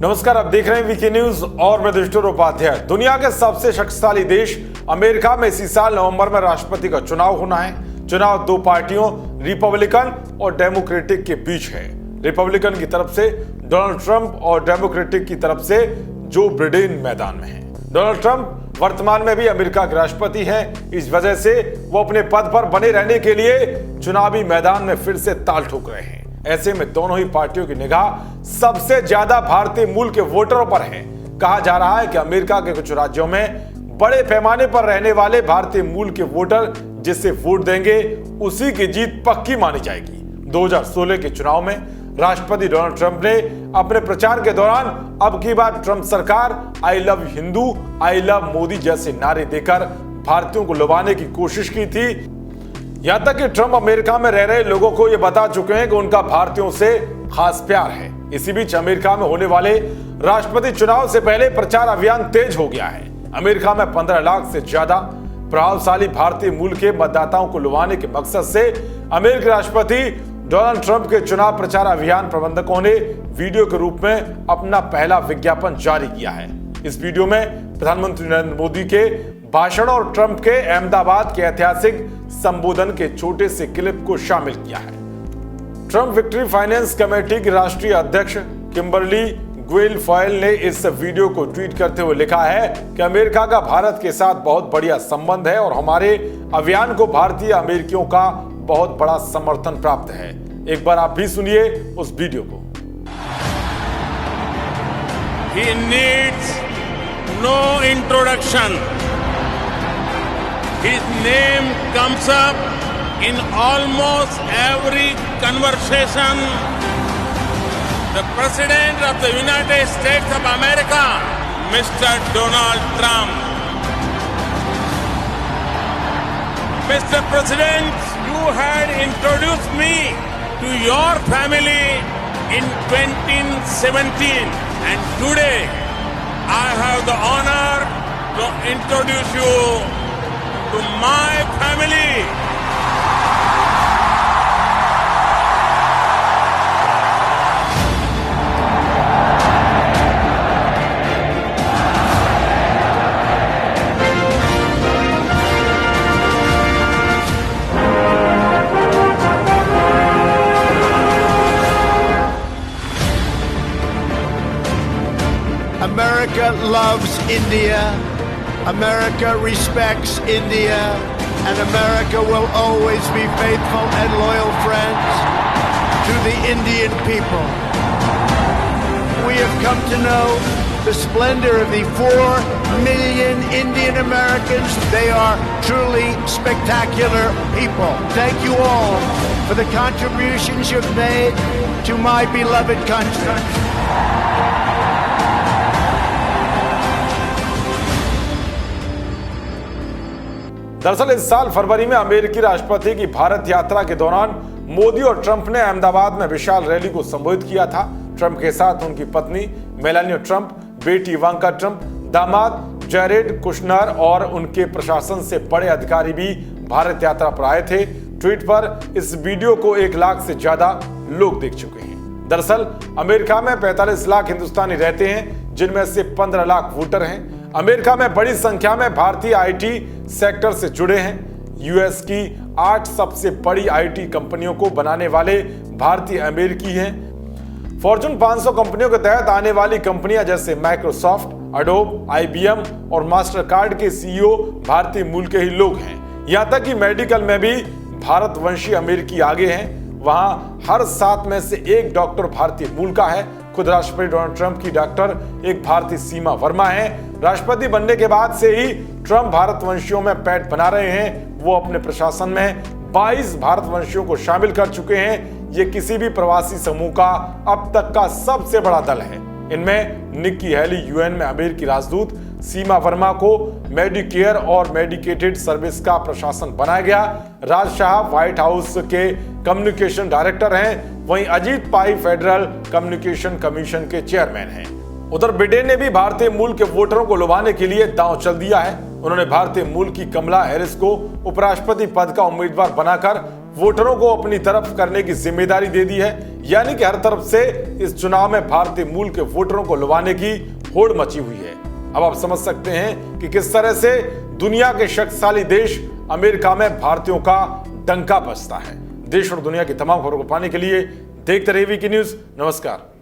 नमस्कार, आप देख रहे हैं वीके न्यूज और मैं युधिष्ठिर उपाध्याय। दुनिया के सबसे शक्तिशाली देश अमेरिका में इसी साल नवंबर में राष्ट्रपति का चुनाव होना है। चुनाव दो पार्टियों रिपब्लिकन और डेमोक्रेटिक के बीच है। रिपब्लिकन की तरफ से डोनाल्ड ट्रंप और डेमोक्रेटिक की तरफ से जो बिडेन मैदान में है। डोनाल्ड ट्रंप वर्तमान में भी अमेरिका के राष्ट्रपति हैं। इस वजह से वो अपने पद पर बने रहने के लिए चुनावी मैदान में फिर से ताल ठोक रहे हैं। ऐसे में दोनों ही पार्टियों की निगाह सबसे ज्यादा भारतीय मूल के वोटरों पर है। कहा जा रहा है कि अमेरिका के कुछ राज्यों में बड़े पैमाने पर रहने वाले भारतीय मूल के वोटर जिसे वोट देंगे उसी की जीत पक्की मानी जाएगी। 2016 के चुनाव में राष्ट्रपति डोनाल्ड ट्रंप ने अपने प्रचार के दौरान अब की बार ट्रंप सरकार, I love Hindu, I love Modi जैसे नारे देकर भारतीयों को लुभाने की कोशिश की थी। यहां तक कि ट्रंप अमेरिका में रह रहे लोगों को यह बता चुके हैं कि उनका भारतीयों से खास प्यार है। इसी बीच अमेरिका में होने वाले राष्ट्रपति चुनाव से पहले प्रचार अभियान तेज हो गया है। अमेरिका में 15 लाख से ज्यादा प्रभावशाली भारतीय मूल के मतदाताओं को लुभाने के मकसद से अमेरिकी राष्ट्रपति डोनाल्ड ट्रंप के चुनाव प्रचार अभियान प्रबंधकों ने वीडियो के रूप में अपना पहला विज्ञापन जारी किया है। इस वीडियो में प्रधानमंत्री नरेंद्र मोदी के भाषण और ट्रंप के अहमदाबाद के ऐतिहासिक संबोधन के छोटे से क्लिप को शामिल किया है। ट्रंप विक्ट्री फाइनेंस कमेटी की राष्ट्रीय अध्यक्ष किम्बरली गुइलफॉयल ने इस वीडियो को ट्वीट करते हुए लिखा है कि अमेरिका का भारत के साथ बहुत बढ़िया संबंध है और हमारे अभियान को भारतीय अमेरिकियों का बहुत बड़ा समर्थन प्राप्त है। एक बार आप भी सुनिए उस वीडियो को। He needs no introduction. His name comes up in almost every conversation. The President of the United States of America, Mr. Donald Trump. Mr. President, you had introduced me to your family in 2017, and today I have the honor to introduce you to my family. America loves India, America respects India, and America will always be faithful and loyal friends to the Indian people. We have come to know the splendor of the 4 million Indian Americans. They are truly spectacular people. Thank you all for the contributions you've made to my beloved country. दरअसल इस साल फरवरी में अमेरिकी राष्ट्रपति की भारत यात्रा के दौरान मोदी और ट्रंप ने अहमदाबाद में विशाल रैली को संबोधित किया था। ट्रंप के साथ उनकी पत्नी मेलानिया ट्रंप, बेटी इवांका ट्रंप, दामाद जैरेड कुशनर और उनके प्रशासन से बड़े अधिकारी भी भारत यात्रा पर आए थे। ट्वीट पर इस वीडियो को 1 लाख से ज्यादा लोग देख चुके हैं। दरअसल अमेरिका में 45 लाख हिंदुस्तानी रहते हैं, जिनमें से 15 लाख वोटर हैं। अमेरिका में बड़ी संख्या में भारतीय आईटी सेक्टर से जुड़े हैं। यूएस की 8 सबसे बड़ी आईटी कंपनियों को बनाने वाले भारतीय अमेरिकी हैं। फॉर्च्यून 500 कंपनियों के तहत आने वाली कंपनियां जैसे माइक्रोसॉफ्ट, एडोब, आईबीएम और मास्टरकार्ड के सीईओ भारतीय मूल के ही लोग हैं। यहां तक कि मेडिकल में भी भारतवंशी अमेरिकी आगे हैं। वहां हर 7 में से 1 डॉक्टर भारतीय मूल का है। खुद राष्ट्रपति डोनाल्ड ट्रंप की डॉक्टर एक भारतीय सीमा वर्मा है। राष्ट्रपति बनने के बाद से ही ट्रंप भारतवंशियों में पैठ बना रहे हैं। वो अपने प्रशासन में 22 भारतवंशियों को शामिल कर चुके हैं। ये किसी भी प्रवासी समूह का अब तक का सबसे बड़ा दल है। इनमें निक्की हैली यूएन में अमेरिकी राजदूत, सीमा वर्मा को मेडिकेयर और मेडिकेटेड सर्विस का प्रशासन बनाया गया। राज शाह व्हाइट हाउस के कम्युनिकेशन डायरेक्टर हैं। वहीं अजीत पाई फेडरल कम्युनिकेशन कमीशन के चेयरमैन हैं। उधर बिडेन ने भी भारतीय मूल के वोटरों को लुभाने के लिए दांव चल दिया है। उन्होंने भारतीय मूल की कमला हैरिस को उपराष्ट्रपति पद का उम्मीदवार बनाकर वोटरों को अपनी तरफ करने की जिम्मेदारी दे दी है, यानी कि हर तरफ से इस चुनाव में भारतीय मूल के वोटरों को लुभाने की होड़ मची हुई है। अब आप समझ सकते हैं कि किस तरह से दुनिया के शक्तिशाली देश अमेरिका में भारतीयों का डंका बजता है। देश और दुनिया की तमाम खबरों को पाने के लिए देखते रहिए वीकी न्यूज। नमस्कार।